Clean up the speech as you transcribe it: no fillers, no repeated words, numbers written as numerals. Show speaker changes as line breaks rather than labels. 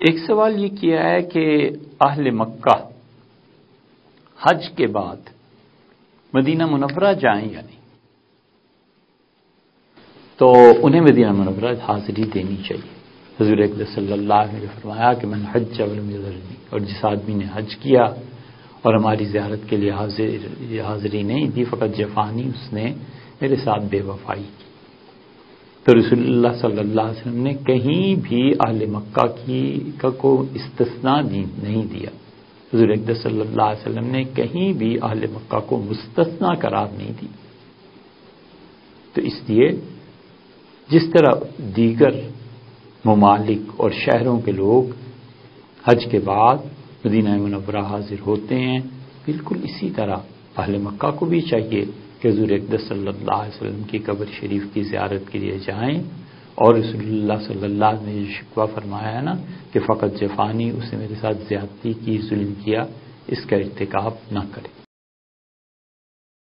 ایک سوال یہ کیا ہے کہ اہل مکہ حج کے بعد مدینہ منورہ جائیں یا نہیں، تو انہیں مدینہ منورہ حاضری دینی چاہیے۔ حضور اقدس صلی اللہ علیہ وسلم نے فرمایا کہ من حج ولم یزرنی، اور جس آدمی نے حج کیا اور ہماری زیارت کے لیے حاضری نہیں دی، فقط جفانی، اس نے میرے ساتھ بے وفائی کی۔ تو رسول اللہ صلی اللہ علیہ وسلم نے کہیں بھی اہل مکہ کو استثناء نہیں دیا۔ حضور اقدس صلی اللہ علیہ وسلم نے کہیں بھی اہل مکہ کو مستثنیٰ قرار نہیں دی۔ تو اس لیے جس طرح دیگر ممالک اور شہروں کے لوگ حج کے بعد مدینہ منورہ حاضر ہوتے ہیں، بالکل اسی طرح اہل مکہ کو بھی چاہیے کہ حضور اقدس صلی اللہ علیہ وسلم کی قبر شریف کی زیارت کے لیے جائیں، اور رسول اللہ صلی اللہ علیہ وسلم نے جو شکوہ فرمایا ہے نا کہ فقط جفانی، اس نے میرے ساتھ زیادتی کی، ظلم کیا، اس کا ارتکاب نہ کریں۔